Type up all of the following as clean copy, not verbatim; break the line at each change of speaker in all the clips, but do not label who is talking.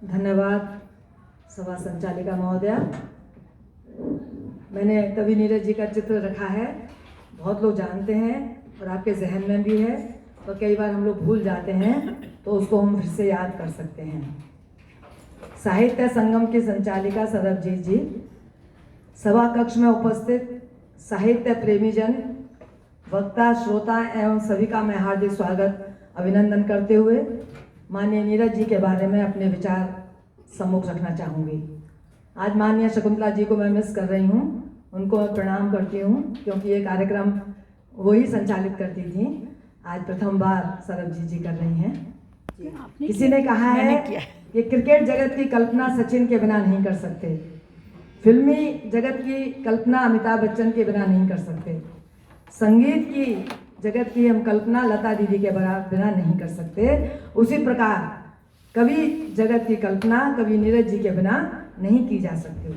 धन्यवाद सभा संचालिका महोदया। मैंने कवि नीरज जी का चित्र रखा है, बहुत लोग जानते हैं और आपके जहन में भी है, और कई बार हम लोग भूल जाते हैं तो उसको हम फिर से याद कर सकते हैं। साहित्य संगम की संचालिका सरबजीत जी, सभा कक्ष में उपस्थित साहित्य प्रेमी जन, वक्ता, श्रोता एवं सभी का मैं हार्दिक स्वागत अभिनंदन करते हुए माननीय नीरज जी के बारे में अपने विचार सम्मुख रखना चाहूँगी। आज माननीय शकुंतला जी को मैं मिस कर रही हूँ, उनको मैं प्रणाम करती हूँ क्योंकि ये कार्यक्रम वही संचालित करती थी। आज प्रथम बार सरबजीत जी कर रही हैं। किसी ने कहा है कि क्रिकेट जगत की कल्पना सचिन के बिना नहीं कर सकते, फिल्मी जगत की कल्पना अमिताभ बच्चन के बिना नहीं कर सकते, संगीत की जगत की हम कल्पना लता दीदी के बिना नहीं कर सकते। उसी प्रकार कवि जगत की कल्पना कवि नीरज जी के बिना नहीं की जा सकती।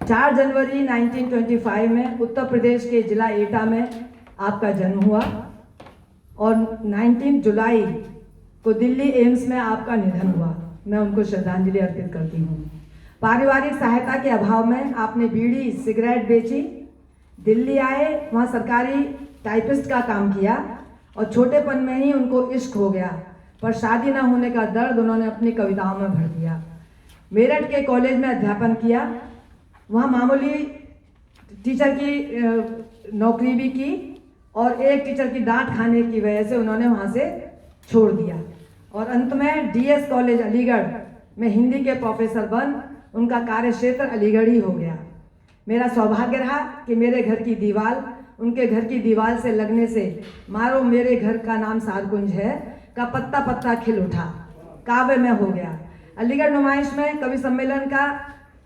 4 जनवरी 1925 में उत्तर प्रदेश के जिला एटा में आपका जन्म हुआ और 19 जुलाई को दिल्ली एम्स में आपका निधन हुआ। मैं उनको श्रद्धांजलि अर्पित करती हूँ। पारिवारिक सहायता के अभाव में आपने बीड़ी सिगरेट बेची, दिल्ली आए, वहाँ सरकारी टाइपिस्ट का काम किया और छोटेपन में ही उनको इश्क हो गया, पर शादी न होने का दर्द उन्होंने अपनी कविताओं में भर दिया। मेरठ के कॉलेज में अध्यापन किया, वहाँ मामूली टीचर की नौकरी भी की और एक टीचर की डांट खाने की वजह से उन्होंने वहाँ से छोड़ दिया और अंत में डीएस कॉलेज अलीगढ़ में हिंदी के प्रोफेसर बन उनका कार्य क्षेत्र अलीगढ़ ही हो गया। मेरा सौभाग्य रहा कि मेरे घर की दीवार उनके घर की दीवार से लगने से मारो मेरे घर का नाम सारकुंज है का पत्ता पत्ता खिल उठा, काव्य में हो गया। अलीगढ़ नुमाइश में कवि सम्मेलन का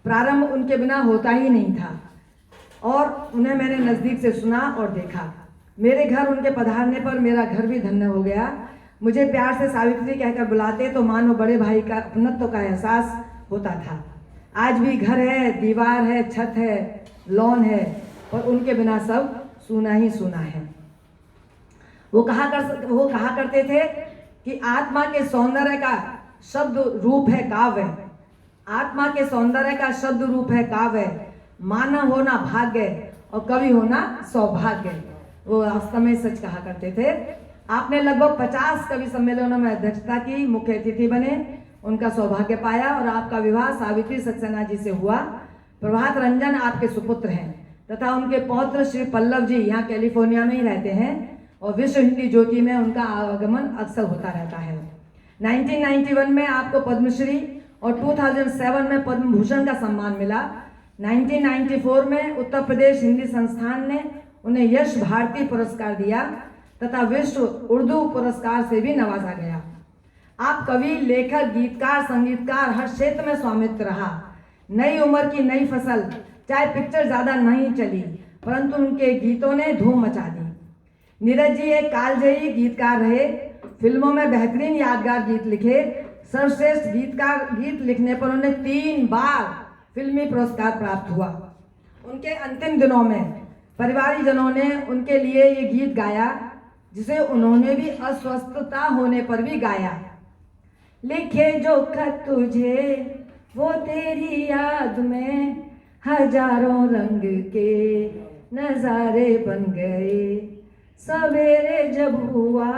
प्रारंभ उनके बिना होता ही नहीं था और उन्हें मैंने नज़दीक से सुना और देखा। मेरे घर उनके पधारने पर मेरा घर भी धन्य हो गया। मुझे प्यार से सावित्री कहकर बुलाते तो मानो बड़े भाई का अपनत्व का एहसास होता था। आज भी घर है, दीवार है, छत है, लॉन है, और उनके बिना सब सूना ही सूना है। वो कहा करते थे कि आत्मा के सौंदर्य का शब्द रूप है काव्य, आत्मा के सौंदर्य का शब्द रूप है काव्य, मानव होना भाग्य और कवि होना सौभाग्य। वो वास्तव में सच कहा करते थे। आपने लगभग 50 कवि सम्मेलनों में अध्यक्षता की, मुख्य अतिथि बने, उनका सौभाग्य पाया और आपका विवाह सावित्री सक्सेना जी से हुआ। प्रभात रंजन आपके सुपुत्र हैं तथा उनके पौत्र श्री पल्लव जी यहाँ कैलिफोर्निया में ही रहते हैं और विश्व हिंदी ज्योति में उनका आगमन अक्सर होता रहता है। 1991 में आपको पद्मश्री और 2007 में पद्म भूषण का सम्मान मिला। 1994 में उत्तर प्रदेश हिंदी संस्थान ने उन्हें यश भारती पुरस्कार दिया तथा विश्व उर्दू पुरस्कार से भी नवाजा गया। आप कवि, लेखक, गीतकार, संगीतकार, हर क्षेत्र में स्वामित्व रहा। नई उम्र की नई फसल, चाहे पिक्चर ज़्यादा नहीं चली परंतु उनके गीतों ने धूम मचा दी। नीरज जी एक कालजयी गीतकार रहे, फिल्मों में बेहतरीन यादगार गीत लिखे। सर्वश्रेष्ठ गीत लिखने पर उन्हें 3 बार फिल्मी पुरस्कार प्राप्त हुआ। उनके अंतिम दिनों में परिवारजनों ने उनके लिए ये गीत गाया जिसे उन्होंने भी अस्वस्थता होने पर भी गाया। लिखे जो खत तुझे वो तेरी याद में हजारों रंग के नजारे बन गए, सवेरे जब हुआ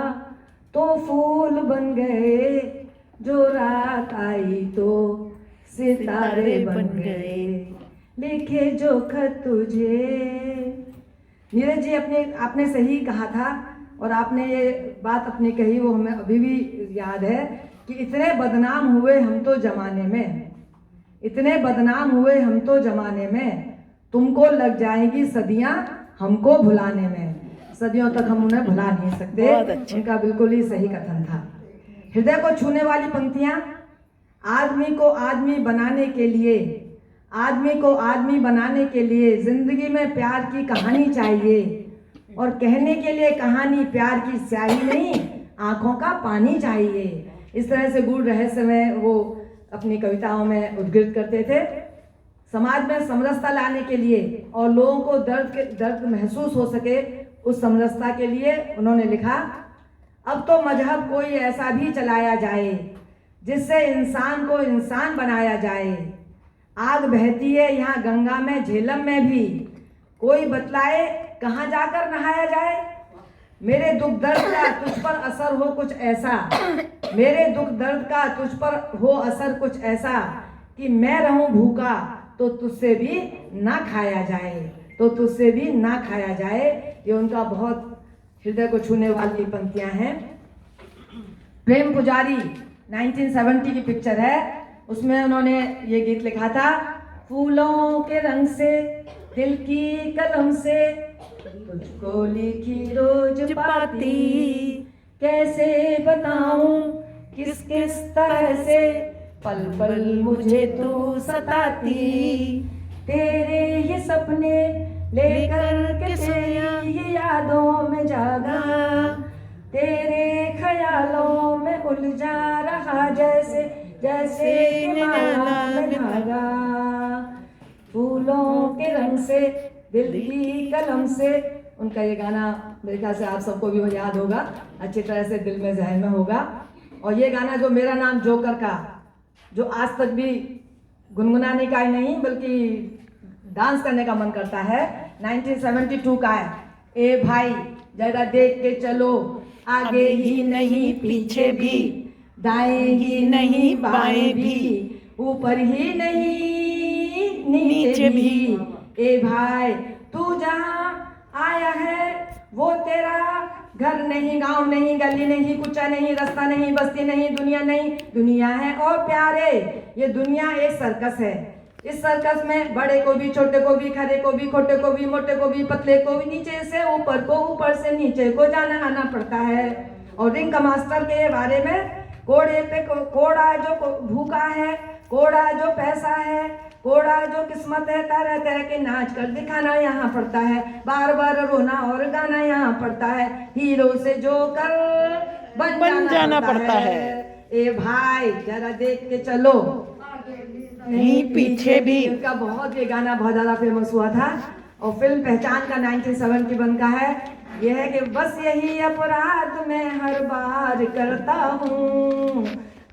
तो फूल बन गए, जो रात आई तो सितारे बन गए। लिखे जो खत तुझे। नीरज जी आपने सही कहा था और आपने ये बात अपनी कही वो हमें अभी भी याद है कि इतने बदनाम हुए हम तो जमाने में, इतने बदनाम हुए हम तो जमाने में, तुमको लग जाएगी सदियां हमको भुलाने में। सदियों तक हम उन्हें भुला नहीं सकते। उनका बिल्कुल ही सही कथन था। हृदय को छूने वाली पंक्तियां, आदमी को आदमी बनाने के लिए, आदमी को आदमी बनाने के लिए जिंदगी में प्यार की कहानी चाहिए और कहने के लिए कहानी प्यार की स्याही नहीं, आंखों का पानी चाहिए। इस तरह से गूढ़ रहस्य में वो अपनी कविताओं में उद्घृत करते थे। समाज में समरसता लाने के लिए और लोगों को दर्द महसूस हो सके, उस समरसता के लिए उन्होंने लिखा, अब तो मजहब कोई ऐसा भी चलाया जाए जिससे इंसान को इंसान बनाया जाए। आग बहती है यहाँ गंगा में, झेलम में भी, कोई बतलाए कहाँ जाकर नहाया जाए। मेरे दुख दर्द का तुझ पर असर हो कुछ ऐसा, मेरे दुख दर्द का तुझ पर हो असर कुछ ऐसा, कि मैं रहूं भूखा तो तुझसे भी ना खाया जाए, तो तुझसे भी ना खाया जाए। ये उनका बहुत हृदय को छूने वाली पंक्तियां हैं। प्रेम पुजारी 1970 की पिक्चर है, उसमें उन्होंने ये गीत लिखा था, फूलों के रंग से दिल की कलम से तुझको लिखी रोज पाती, कैसे बताऊं किस किस तरह से पल पल मुझे तू सताती, तेरे ये सपने लेकर के तेरी ये यादों में जागा, तेरे ख्यालों में उलझा रहा जैसे जैसे माला में धागा, फूलों के रंग से दिल की कलम से। उनका ये गाना मेरे ख्याल से आप सबको भी वो याद होगा, अच्छी तरह से दिल में जहन में होगा। और ये गाना जो मेरा नाम जोकर का, जो आज तक भी गुनगुनाने का ही नहीं बल्कि डांस करने का मन करता है, 1972 का है। ए भाई जरा देख के चलो, आगे ही नहीं पीछे भी, दाएं ही नहीं बाएं भी, ऊपर ही नहीं नीचे भी। ए भाई तू जहाँ आया है वो तेरा घर नहीं, गांव नहीं, गली नहीं, कुचा नहीं, रास्ता नहीं, बस्ती नहीं, दुनिया नहीं, दुनिया है और प्यारे। ये दुनिया एक सर्कस है। इस सर्कस में बड़े को भी, छोटे को भी, खरे को भी, खोटे को भी, मोटे को भी, पतले को भी, नीचे से ऊपर को, ऊपर से नीचे को जाना आना पड़ता है। और रिंग मास्टर के बारे में, कोड़े पे कोड़ा जो भूखा है, कोड़ा जो पैसा है, कोड़ा जो किस्मत है, तरह तरह के नाच कर दिखाना यहाँ पड़ता है, बार बार रोना और गाना यहाँ पड़ता है, हीरो से जो कर बन जाना पड़ता है। ए भाई जरा देख के चलो, नहीं पीछे भी। उनका बहुत ये गाना बहुत ज्यादा फेमस हुआ था। और फिल्म पहचान का 1971 का है, यह है कि बस यही अपराध मैं हर बार करता हूँ,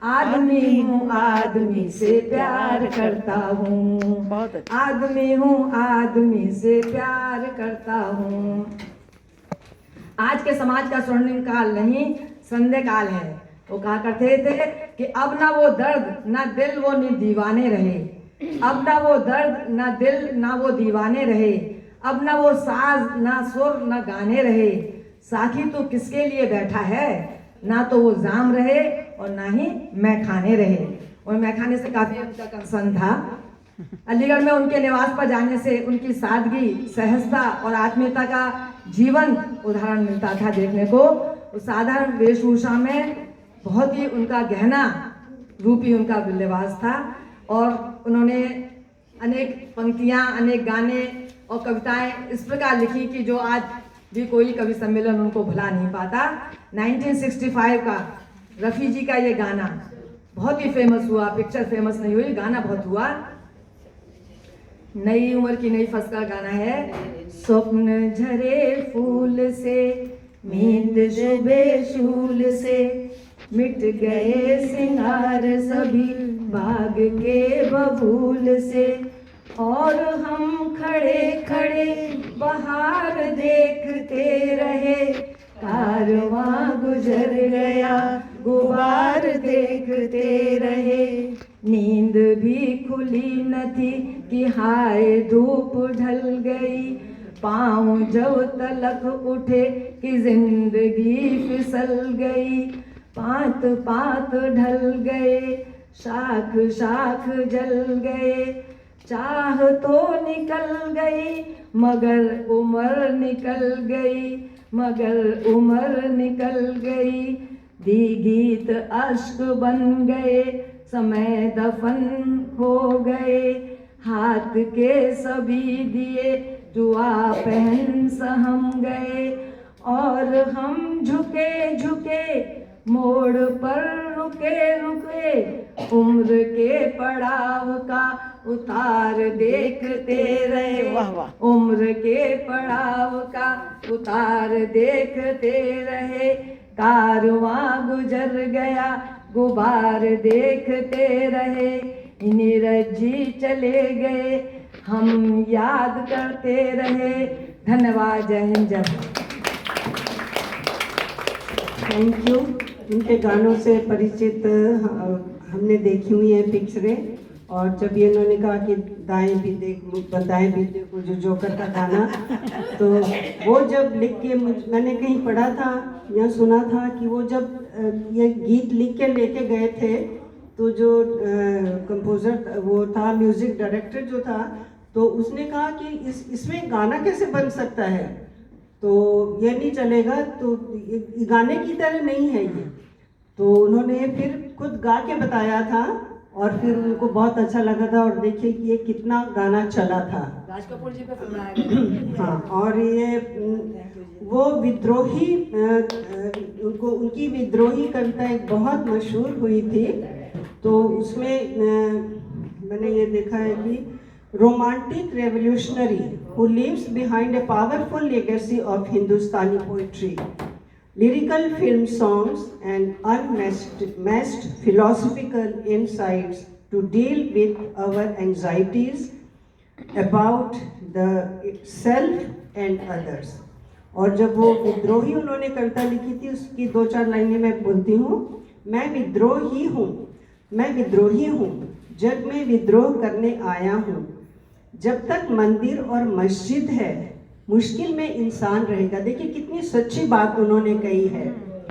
आदमी हूँ आदमी से प्यार करता हूँ, आदमी हूँ आदमी से प्यार करता हूँ। आज के समाज का स्वर्णिम काल नहीं, संध्या काल है। वो कहा करते थे कि अब ना वो दर्द ना दिल वो दीवाने रहे, अब ना वो दर्द ना दिल ना वो दीवाने रहे, अब ना वो साज ना सुर ना गाने रहे, साथी तो किसके लिए बैठा है, ना तो वो जाम रहे और ना ही मैं खाने रहे। और मैं खाने से काफी उनका कंसर्न था। अलीगढ़ में उनके निवास पर जाने से उनकी सादगी, सहजता और आत्मीयता का जीवन उदाहरण मिलता था देखने को। उस साधारण वेशभूषा में बहुत ही उनका गहना रूपी उनका लिबास था। और उन्होंने अनेक पंक्तियां, अनेक गाने और कविताएं इस प्रकार लिखी कि जो आज भी कोई कवि सम्मेलन उनको भुला नहीं पाता। 1965 का रफ़ी जी का ये गाना बहुत ही फेमस हुआ, पिक्चर फेमस नहीं हुई, गाना बहुत हुआ। नई उम्र की नई फसल का गाना है। स्वप्न झरे फूल से, नींद शुबे शूल से, मिट गए सिंगार सभी बाग के बबूल से, और हम खड़े खड़े बहार देखते रहे, कारवां गुजर गया गुबार देखते रहे, नींद भी खुली न थी कि हाय धूप ढल गई, पाँव जब तलक उठे कि जिंदगी फिसल गई, पात पात ढल गए, शाख शाख जल गए, चाह तो निकल गई मगर उम्र निकल गई, मगर उम्र निकल गई, दी गीत अश्क बन गए, समय दफन हो गए, हाथ के सभी दिए जुआ पहन सहम गए, और हम झुके झुके मोड़ पर रुके रुके, उम्र के पड़ाव का उतार देखते रहे, उम्र के पड़ाव का उतार देखते रहे, कारवां गुजर गया गुबार देखते रहे, नीरज जी चले गए, हम याद करते रहे। धन्यवाद। जय हिंद, जय भारत।
Thank you. इनके गानों से परिचित हमने देखी हुई है पिक्चरें, और जब ये इन्होंने कहा कि दाएं भी देख दाएं भी देखो, जो जोकर का गाना, तो वो जब लिख के मैंने कहीं पढ़ा था या सुना था कि वो जब ये गीत लिख के लेके गए थे, तो जो कंपोज़र वो था, म्यूज़िक डायरेक्टर जो था, तो उसने कहा कि इसमें गाना कैसे बन सकता है, तो ये नहीं चलेगा, तो ये गाने की तरह नहीं है ये। तो उन्होंने फिर खुद गा के बताया था, और फिर उनको बहुत अच्छा लगा था, और देखिए कि ये कितना गाना चला था।
राज कपूर जी पे बनाया गया।
हाँ, और ये वो विद्रोही उनकी विद्रोही कविता एक बहुत मशहूर हुई थी, तो उसमें मैंने ये देखा है कि romantic revolutionary who lives behind a powerful legacy of Hindustani poetry, lyrical film songs and unmatched philosophical insights to deal with our anxieties about the self and others. और जब वो विद्रोही उन्होंने कविता लिखी थी, उसकी 2-4 लाइनें मैं बोलती हूँ। मैं विद्रोही हूँ, मैं विद्रोही हूँ, जग में विद्रोह करने आया हूँ। जब तक मंदिर और मस्जिद है, मुश्किल में इंसान रहेगा। देखिए कितनी सच्ची बात उन्होंने कही है।